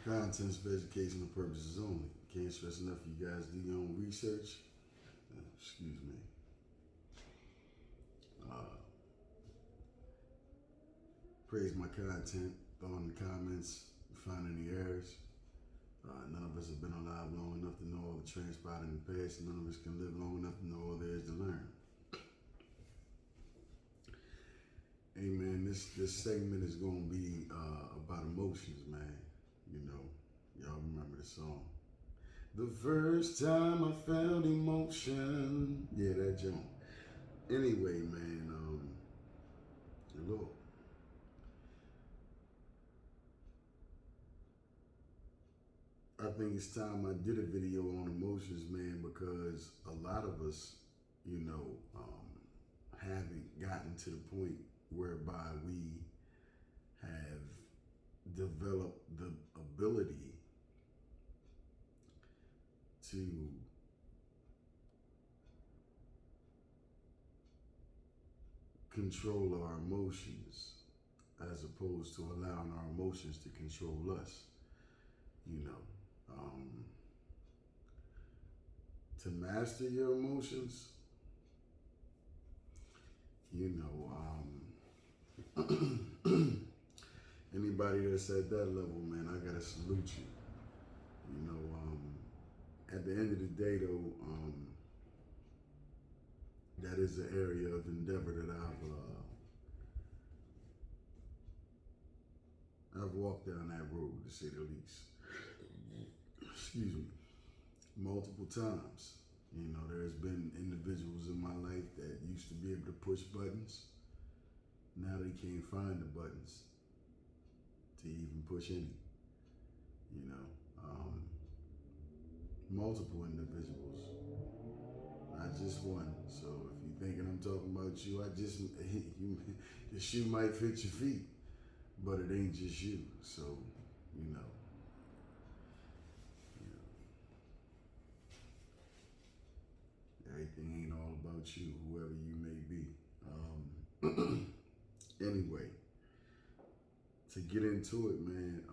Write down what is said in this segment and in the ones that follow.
Contents for educational purposes only. Can't stress enough for you guys do your own research. Excuse me. Uh, Praise my content. Throw in the comments. Find any errors. None of us have been alive long enough to know all the transpired in the past, and none of us can live long enough to know all there is to learn. Hey man, this segment is gonna be about emotions, man. You know, y'all remember the song. The first time I felt emotion. Yeah, that joint. Anyway, man, look. I think it's time I did a video on emotions, man, because a lot of us, you know, haven't gotten to the point whereby we have developed the ability to control our emotions as opposed to allowing our emotions to control us, you know. To master your emotions, you know, anybody that's at that level, man, I gotta salute you. You know, at the end of the day, though, that is an area of endeavor that I've walked down that road, to say the least. Excuse me, multiple times. You know, there's been individuals in my life that used to be able to push buttons. Now they can't find the buttons to even push any. You know, multiple individuals. Not just one. So if you're thinking I'm talking about you, the shoe might fit your feet, but it ain't just you. So, you know. Everything ain't all about you, whoever you may be. Anyway, to get into it, man,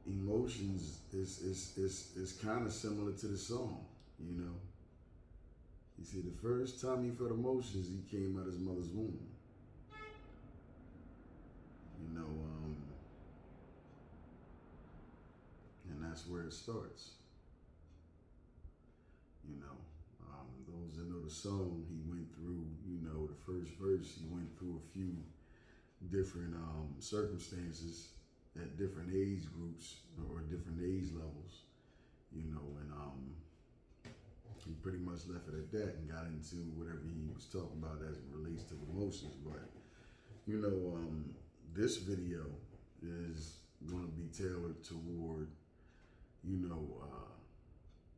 emotions is kind of similar to the song, you know. You see, the first time he felt emotions, he came out his mother's womb. You know, and that's where it starts. You know, those that know the song, he went through, you know, the first verse, he went through a few different circumstances at different age groups or different age levels, you know, and he pretty much left it at that and got into whatever he was talking about as it relates to emotions. But, you know, this video is going to be tailored toward, you know,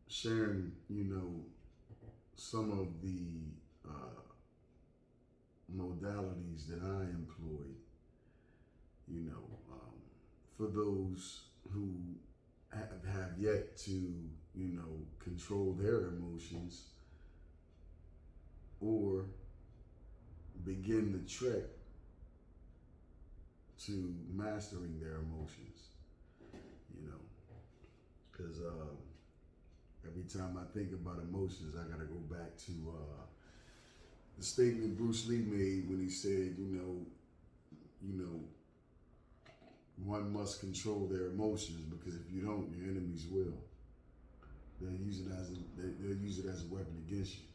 sharing, you know, some of the modalities that I employ, you know, for those who have yet to, you know, control their emotions or begin the trek to mastering their emotions, you know, because every time I think about emotions, I gotta go back to the statement Bruce Lee made when he said, you know, one must control their emotions because if you don't, your enemies will. They'll use it as a weapon against you.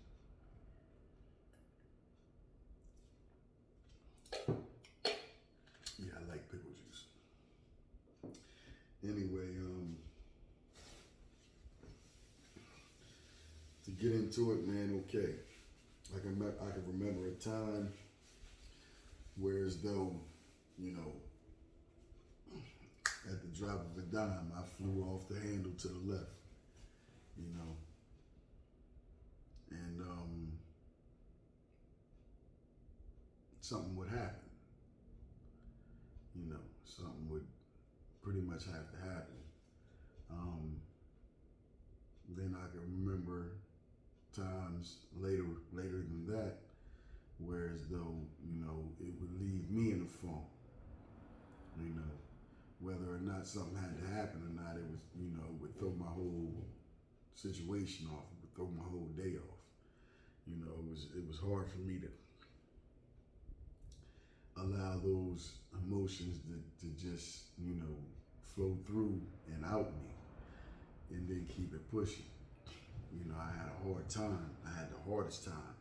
Yeah, I like pickle juice. Anyway, to get into it, man, okay. I can remember a time where as though, you know, at the drop of a dime, I flew off the handle to the left, you know. And something would happen, you know, something would pretty much have to happen. Then I can remember times later than that, where as though, you know, it would leave me in a funk, You know, whether or not something had to happen or not, it was, it would throw my whole situation off. It would throw my whole day off. It was hard for me to allow those emotions to just, flow through and out me and then keep it pushing. I had a hard time. I had the hardest time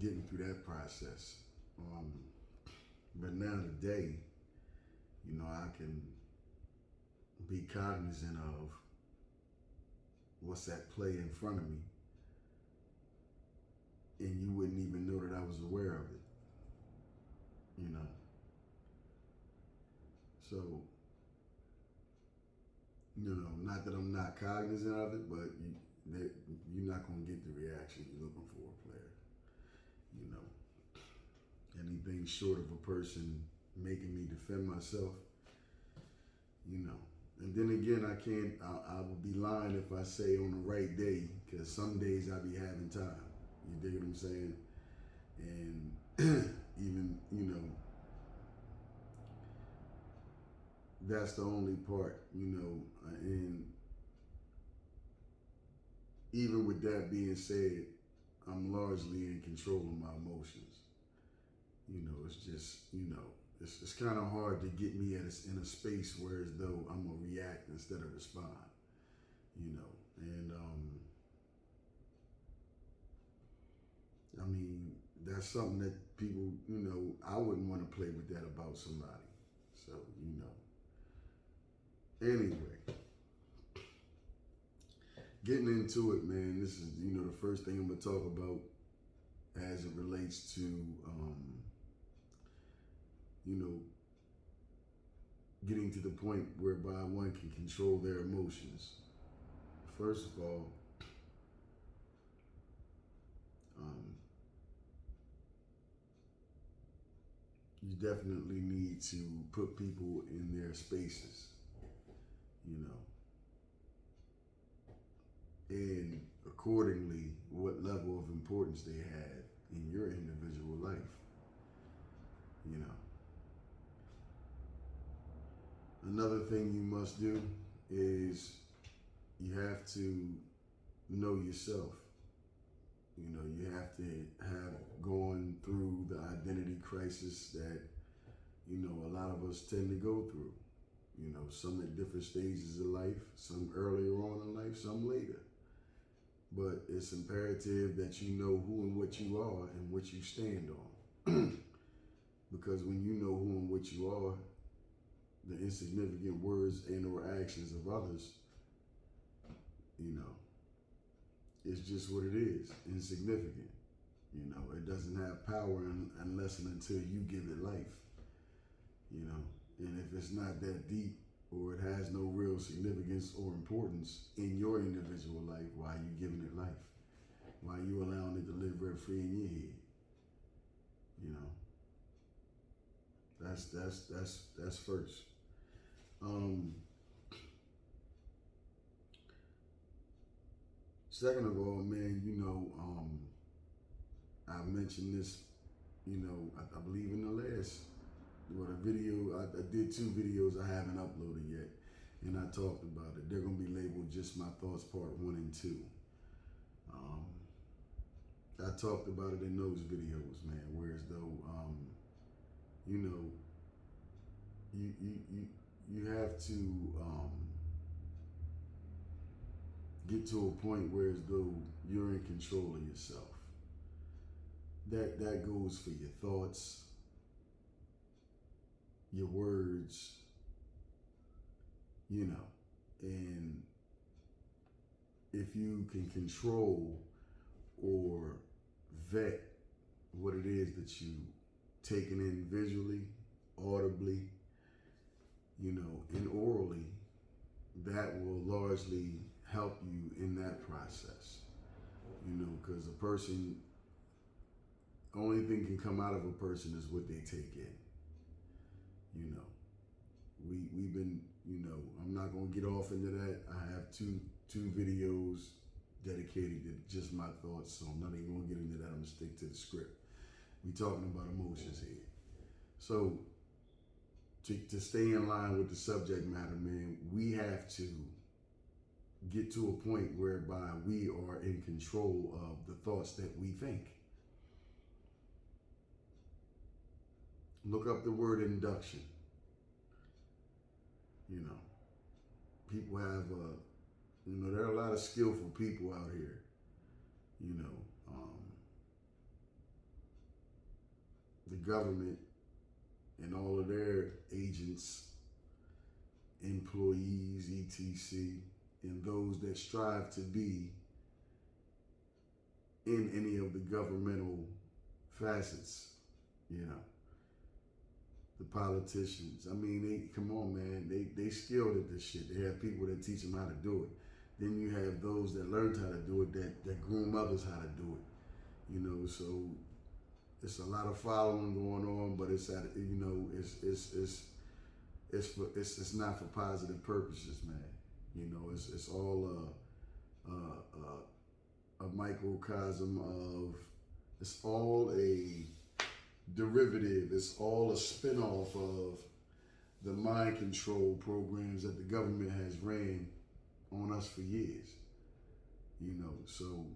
getting through that process. But now today, I can be cognizant of what's at play in front of me, and you wouldn't even know that I was aware of it. So, not that I'm not cognizant of it, but you're not going to get the reaction you're looking for, player. Anything short of a person making me defend myself, And then again, I would be lying if I say on the right day, because some days I be having time. You dig what I'm saying? And even, that's the only part, and even with that being said, I'm largely in control of my emotions. It's just, it's kind of hard to get me in a space where as though I'm gonna react instead of respond, and I mean, that's something that people, I wouldn't want to play with that about somebody. So, anyway, getting into it, man, this is, the first thing I'm gonna talk about as it relates to, getting to the point whereby one can control their emotions. First of all, you definitely need to put people in their spaces, and accordingly, what level of importance they have in your individual life, Another thing you must do is you have to know yourself. You have to have gone through the identity crisis that, a lot of us tend to go through. Some at different stages of life, some earlier on in life, some later. But it's imperative that you know who and what you are and what you stand on. Because when you know who and what you are, the insignificant words and or actions of others, it's just what it is, insignificant. It doesn't have power unless and until you give it life. And if it's not that deep or it has no real significance or importance in your individual life, why are you giving it life? Why are you allowing it to live rent free in your head? That's first. Second of all, man, I mentioned this, I believe in the last, the video, I did 2 videos I haven't uploaded yet, and I talked about it. They're going to be labeled Just My Thoughts Part 1 and 2. I talked about it in those videos, man, whereas though, you have to get to a point where as though you're in control of yourself. That goes for your thoughts, your words, and if you can control or vet what it is that you taking in visually, audibly, and orally, that will largely help you in that process. Because a person, only thing can come out of a person is what they take in. We've been, I'm not gonna get off into that. I have two videos dedicated to just my thoughts, so I'm not even gonna get into that. I'm gonna stick to the script. We talking about emotions here. So to stay in line with the subject matter, man, we have to get to a point whereby we are in control of the thoughts that we think. Look up the word induction. You know, people have, there are a lot of skillful people out here. You know, the government and all of their agents, employees, etc., and those that strive to be in any of the governmental facets, you know, the politicians. I mean, come on, man, they skilled at this shit. They have people that teach them how to do it. Then you have those that learned how to do it, that groom others how to do it. You know, so it's a lot of following going on, but it's at, you know, it's not for positive purposes, man. You know, it's all a microcosm of, it's all a derivative, it's all a spinoff of the mind control programs that the government has ran on us for years. You know, so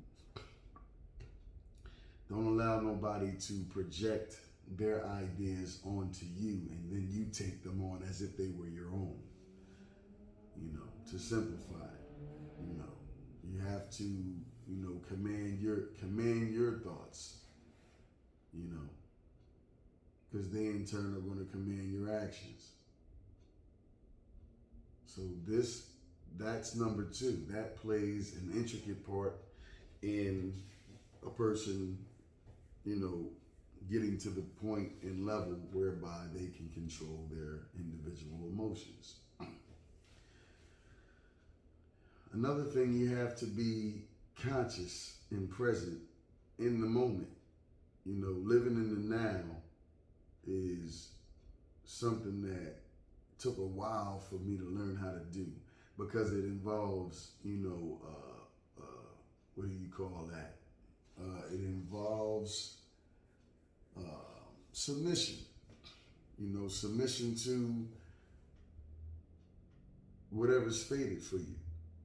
don't allow nobody to project their ideas onto you and then you take them on as if they were your own. You know, to simplify it, you know, you have to, you know, command your thoughts, you know, because they in turn are going to command your actions. So that's number two. That plays an intricate part in a person, you know, getting to the point and level whereby they can control their individual emotions. Another thing, you have to be conscious and present in the moment. You know, living in the now is something that took a while for me to learn how to do, because it involves, you know, what do you call that? It involves submission. You know, submission to whatever's fated for you.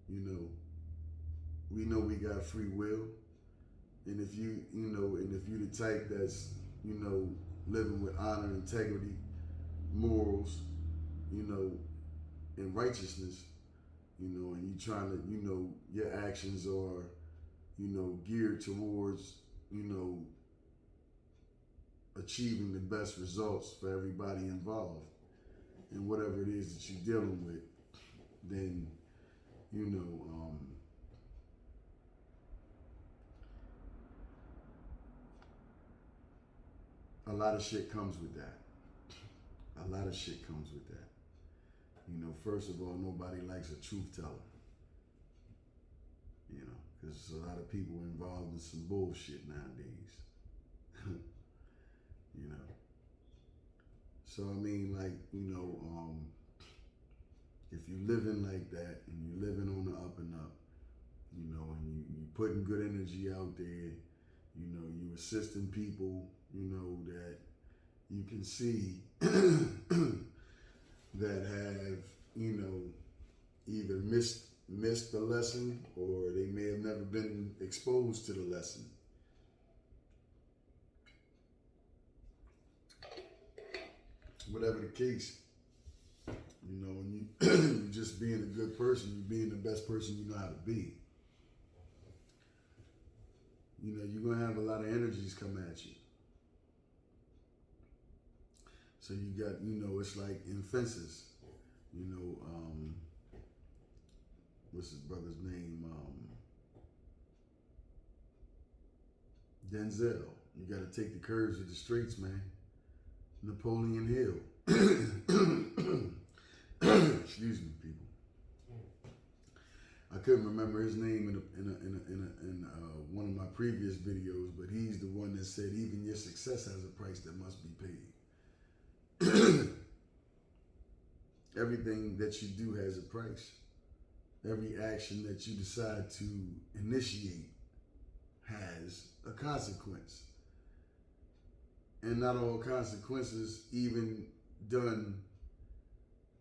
You know, we know we got free will, and if you the type that's, you know, living with honor, integrity, morals, you know, and righteousness, you know, and you trying to, you know, your actions are, you know, geared towards, you know, achieving the best results for everybody involved, and whatever it is that you're dealing with, then, you know, a lot of shit comes with that. A lot of shit comes with that. You know, first of all, nobody likes a truth teller. You know, because there's a lot of people involved in some bullshit nowadays. You know. So, I mean, like, you know, if you're living like that and you're living on the up and up, you know, and you putting good energy out there, you know, you assisting people, you know, that you can see that have, you know, either missed the lesson, or they may have never been exposed to the lesson. Whatever the case, you know, when you you just being a good person, you being the best person you know how to be. You know, you're gonna have a lot of energies come at you. So you got, you know, it's like in fences, you know, what's his brother's name? Denzel. You got to take the courage of the streets, man. Napoleon Hill. Excuse me, people. I couldn't remember his name in one of my previous videos, but he's the one that said even your success has a price that must be paid. Everything that you do has a price. Every action that you decide to initiate has a consequence. And not all consequences, even done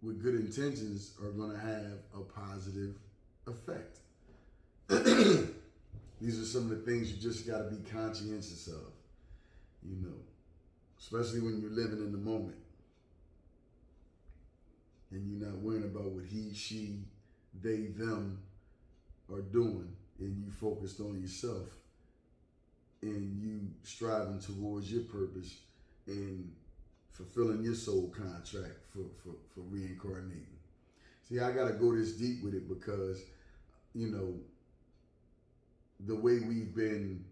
with good intentions are going to have a positive effect. These are some of the things you just got to be conscientious of, you know, especially when you're living in the moment and you're not worrying about what he, she, they, them are doing, and you focused on yourself and you striving towards your purpose and fulfilling your soul contract for reincarnating. See, I got to go this deep with it because, you know, the way we've been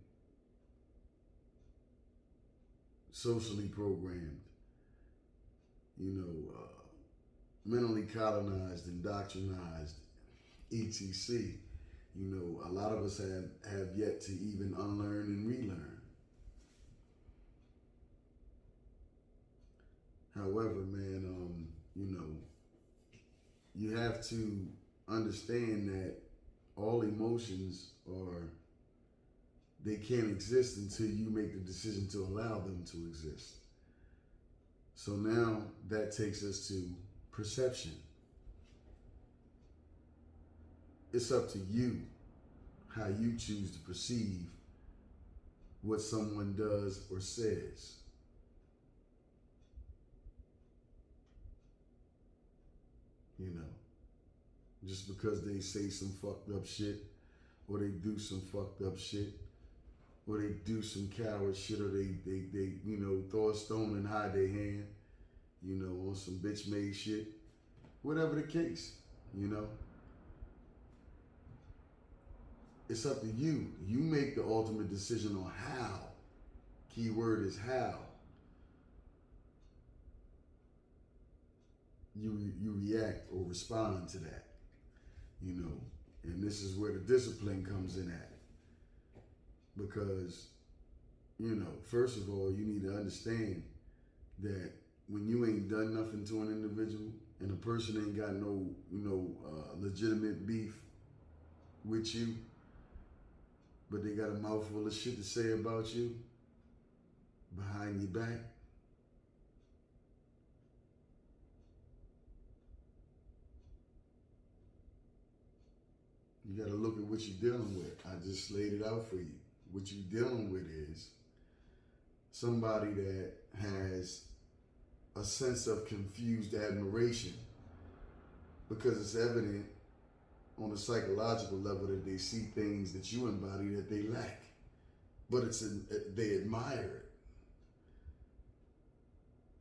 socially programmed, you know, mentally colonized, indoctrinized, etc. You know, a lot of us have yet to even unlearn and relearn. However, man, you know, you have to understand that all emotions they can't exist until you make the decision to allow them to exist. So now that takes us to perception. It's up to you how you choose to perceive what someone does or says. You know, just because they say some fucked up shit, or they do some fucked up shit, or they do some coward shit, or they you know, throw a stone and hide their hand, you know, on some bitch made shit, whatever the case, you know. It's up to you. You make the ultimate decision on how. Key word is how. You react or respond to that, you know. And this is where the discipline comes in at. Because, you know, first of all, you need to understand that when you ain't done nothing to an individual and a person ain't got no, you know, legitimate beef with you, but they got a mouthful of shit to say about you behind your back, you got to look at what you're dealing with. I just laid it out for you. What you're dealing with is somebody that has a sense of confused admiration because it's evident on a psychological level that they see things that you embody that they lack, but they admire it.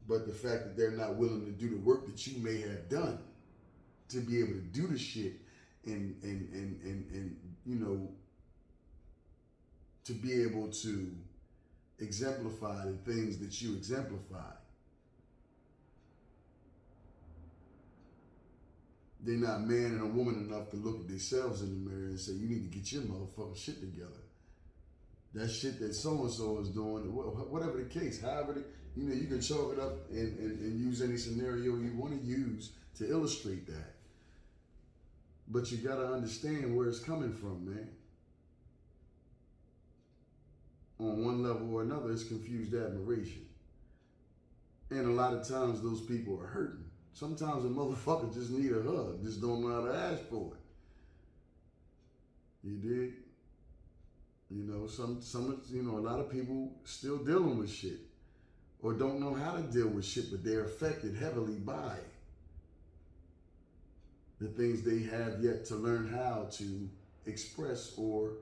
But the fact that they're not willing to do the work that you may have done to be able to do the shit and you know, to be able to exemplify the things that you exemplify. They're not man and a woman enough to look at themselves in the mirror and say, you need to get your motherfucking shit together. That shit that so-and-so is doing, whatever the case, however, you know, you can chalk it up and use any scenario you want to use to illustrate that. But you got to understand where it's coming from, man. On one level or another, it's confused admiration. And a lot of times those people are hurting. Sometimes a motherfucker just need a hug, just don't know how to ask for it. You dig? You know, you know, a lot of people still dealing with shit or don't know how to deal with shit, but they're affected heavily by the things they have yet to learn how to express or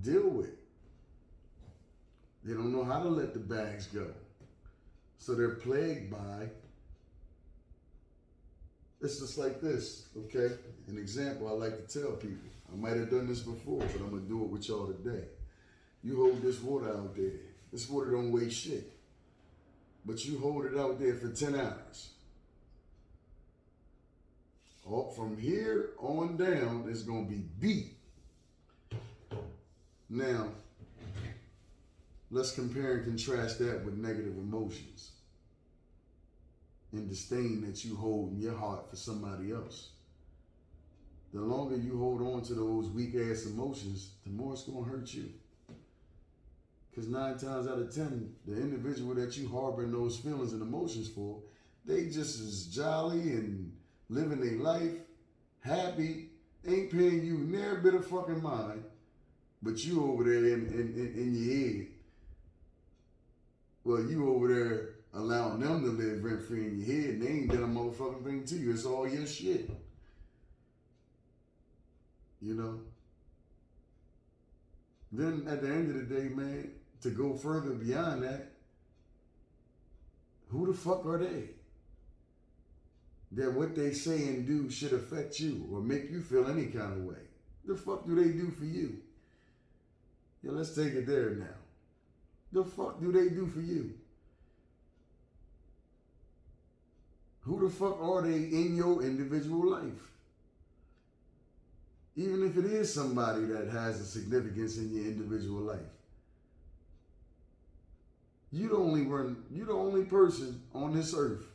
deal with. They don't know how to let the bags go. So they're plagued by, it's just like this, okay? An example I like to tell people. I might have done this before, but I'm gonna do it with y'all today. You hold this water out there. This water don't weigh shit. But you hold it out there for 10 hours. All from here on down, it's gonna be beat. Now, let's compare and contrast that with negative emotions and disdain that you hold in your heart for somebody else. The longer you hold on to those weak ass emotions, the more it's gonna hurt you. Because 9 times out of 10, the individual that you harboring those feelings and emotions for, they just as jolly and living their life, happy, ain't paying you near a bit of fucking mind, but you over there in your head. Well, you over there allowing them to live rent free in your head, and they ain't done a motherfucking thing to you. It's all your shit. You know? Then at the end of the day, man, to go further beyond that, who the fuck are they? That what they say and do should affect you or make you feel any kind of way. The fuck do they do for you? Yeah, let's take it there now. The fuck do they do for you? Who the fuck are they in your individual life? Even if it is somebody that has a significance in your individual life. You the only person on this earth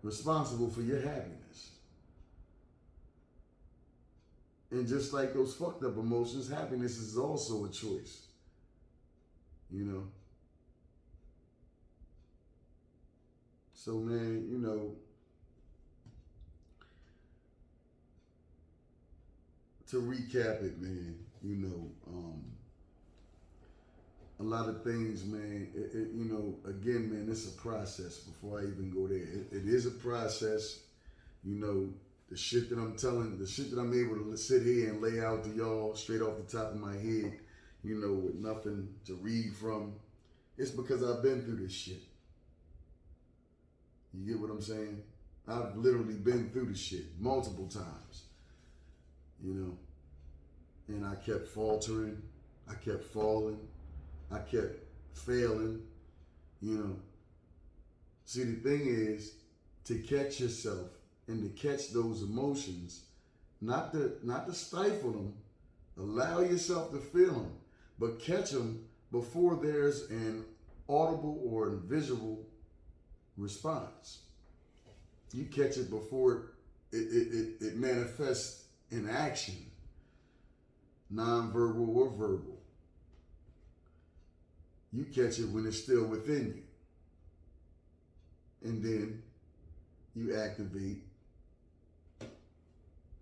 responsible for your happiness. And just like those fucked up emotions, happiness is also a choice. You know? So, man, you know, to recap it, man, you know, a lot of things, man, you know, again, man, it's a process before I even go there. It is a process, you know, the shit that I'm able to sit here and lay out to y'all straight off the top of my head, you know, with nothing to read from. It's because I've been through this shit. You get what I'm saying? I've literally been through this shit multiple times, you know, and I kept faltering, I kept falling, I kept failing, you know. See, the thing is to catch yourself and to catch those emotions, not to stifle them, allow yourself to feel them, but catch them before there's an audible or visual response. You catch it before it manifests in action, non-verbal or verbal. You catch it when it's still within you. And then you activate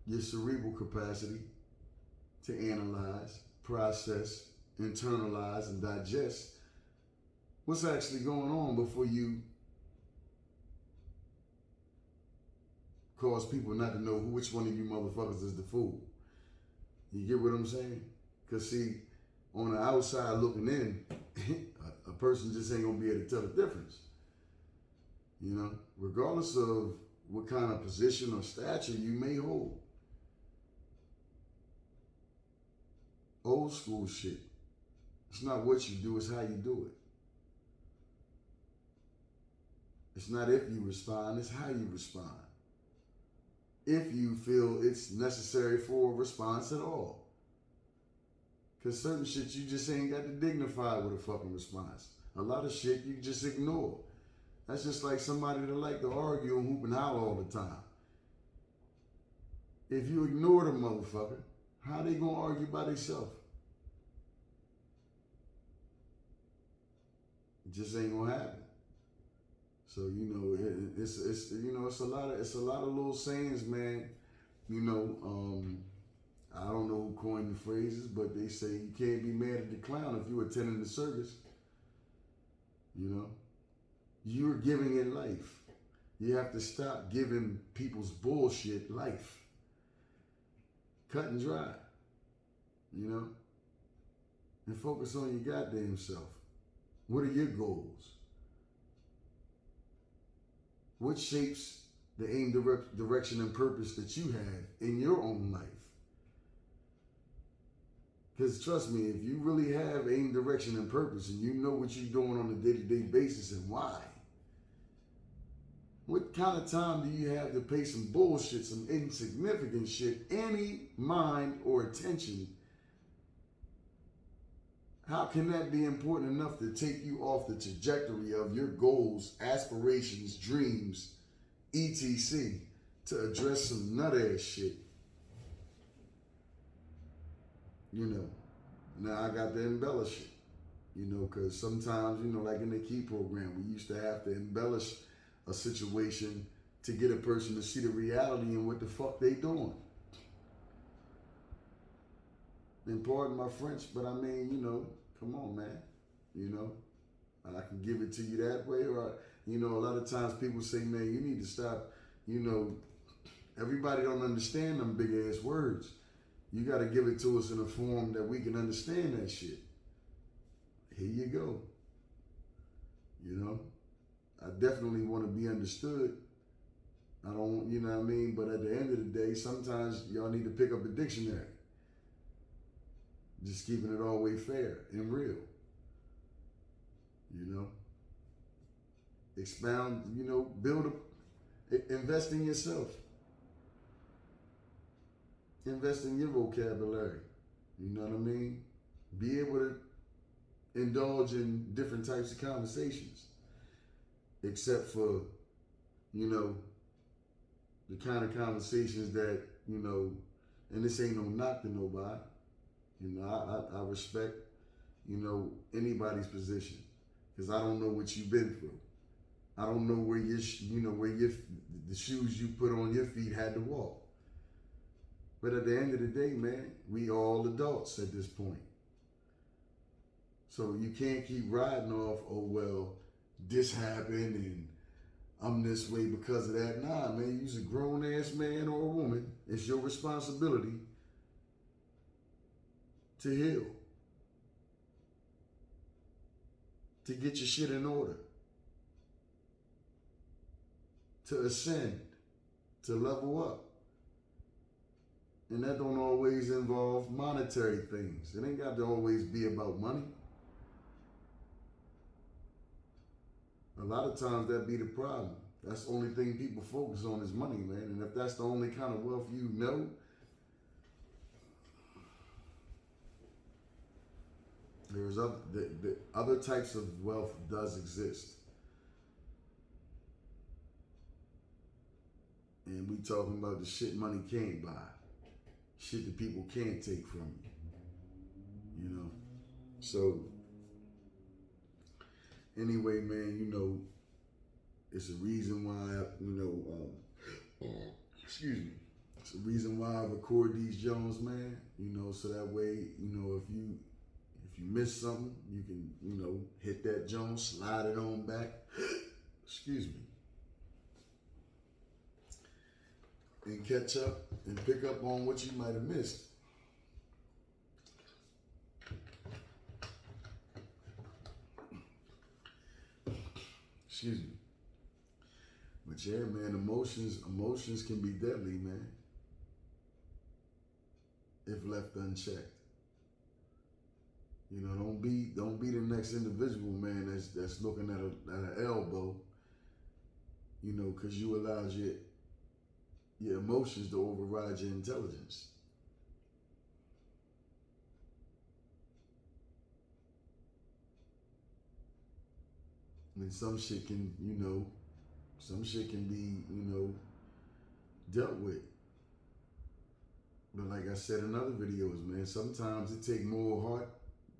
your cerebral capacity to analyze, process, internalize, and digest what's actually going on before you cause people not to know which one of you motherfuckers is the fool. You get what I'm saying? Because see, on the outside looking in, a person just ain't gonna be able to tell the difference. You know, regardless of what kind of position or stature you may hold. Old school shit. It's not what you do, it's how you do it. It's not if you respond, it's how you respond. If you feel it's necessary for a response at all. Because certain shit you just ain't got to dignify with a fucking response. A lot of shit you just ignore. That's just like somebody that like to argue and hoop and holler all the time. If you ignore the motherfucker, how they gonna argue by themselves? It just ain't gonna happen. So you know, it's you know, it's a lot of little sayings, man. You know, I don't know who coined the phrases, but they say you can't be mad at the clown if you attending the circus. You know, you're giving it life. You have to stop giving people's bullshit life. Cut and dry. You know, and focus on your goddamn self. What are your goals? What shapes the aim, direction, and purpose that you have in your own life? Because trust me, if you really have aim, direction, and purpose, and you know what you're doing on a day-to-day basis and why, what kind of time do you have to pay some bullshit, some insignificant shit, any mind or attention? How can that be important enough to take you off the trajectory of your goals, aspirations, dreams, etc., to address some nut-ass shit? You know, now I got to embellish it, you know, because sometimes, you know, like in the Key program, we used to have to embellish a situation to get a person to see the reality and what the fuck they doing. And pardon my French, but I mean, come on, man. I can give it to you that way, or a lot of times people say, man, you need to stop. Everybody don't understand them big ass words. You got to give it to us in a form that we can understand that shit. Here you go. I definitely want to be understood. I don't, you know what I mean? But at the end of the day, sometimes y'all need to pick up a dictionary. Just keeping it all way fair and real. Expound, invest in yourself. Invest in your vocabulary. You know what I mean? Be able to indulge in different types of conversations. Except for, the kind of conversations that, and this ain't no knock to nobody. I respect, anybody's position. Because I don't know what you've been through. I don't know where the shoes you put on your feet had to walk. But at the end of the day, man, we all adults at this point. So you can't keep riding off, oh, well, this happened and I'm this way because of that. Nah, man, you's a grown-ass man or a woman. It's your responsibility to heal. To get your shit in order. To ascend. To level up. And that don't always involve monetary things. It ain't got to always be about money. A lot of times that be the problem. That's the only thing people focus on is money, man. And if that's the only kind of wealth you know, there's other types of wealth does exist. And we talking about the shit money can't buy. Shit that people can't take from you. So, anyway, man, it's a reason why, excuse me. It's a reason why I record these Jones, man. So that way, if you miss something, you can, hit that Jones, slide it on back. Excuse me. And catch up and pick up on what you might have missed. Excuse me. But yeah, man, emotions can be deadly, man. If left unchecked. Don't be the next individual, man, that's looking at an elbow, because you allowed your emotions to override your intelligence. And some shit can be, dealt with. But like I said in other videos, man, sometimes it take more heart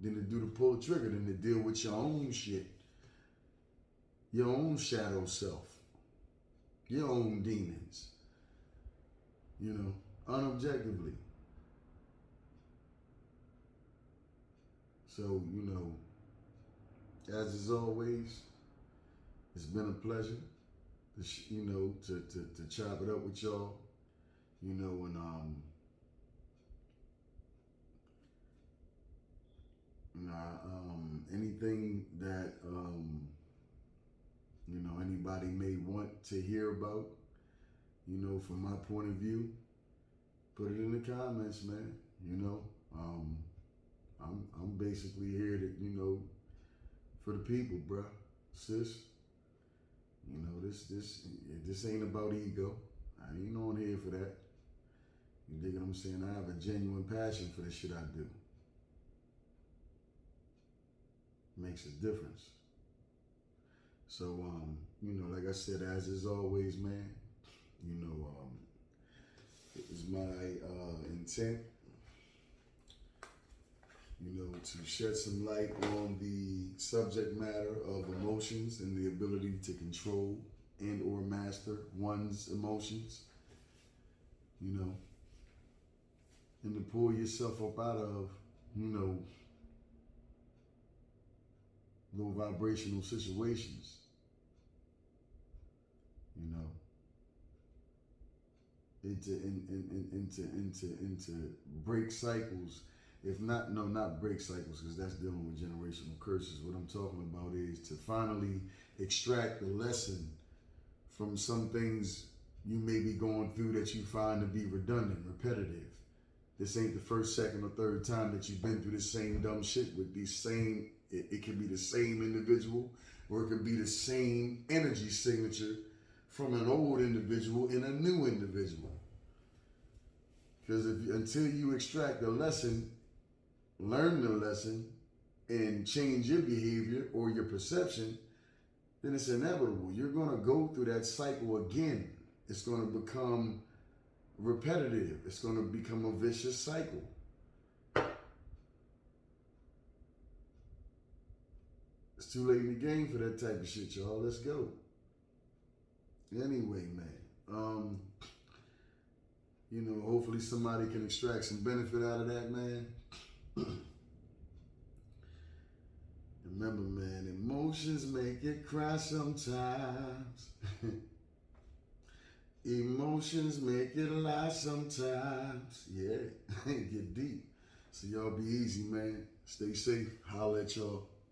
than to pull the trigger than to deal with your own shit. Your own shadow self. Your own demons. Unobjectively. So, as is always, it's been a pleasure, to chop it up with y'all, and anything that, anybody may want to hear about, from my point of view, put it in the comments, man. I'm basically here to, for the people, bruh, sis. This ain't about ego. I ain't on here for that. You dig what I'm saying? I have a genuine passion for the shit I do. Makes a difference. So, like I said, as is always, man, it was my intent, to shed some light on the subject matter of emotions and the ability to control and or master one's emotions, you know, and to pull yourself up out of, you know, low vibrational situations, you know, into break cycles. If not, no, not break cycles, because that's dealing with generational curses. What I'm talking about is to finally extract the lesson from some things you may be going through that you find to be redundant, repetitive. This ain't the first, second, or third time that you've been through the same dumb shit with these same, it can be the same individual, or it could be the same energy signature from an old individual in a new individual. Because until you extract the lesson, learn the lesson, and change your behavior or your perception, then it's inevitable. You're going to go through that cycle again. It's going to become repetitive. It's going to become a vicious cycle. It's too late in the game for that type of shit, y'all. Let's go. Anyway, man. You know, hopefully somebody can extract some benefit out of that, man. Remember, man, emotions make you cry sometimes. Emotions make you lie sometimes. Yeah, get deep. So y'all be easy, man. Stay safe. Holla at y'all.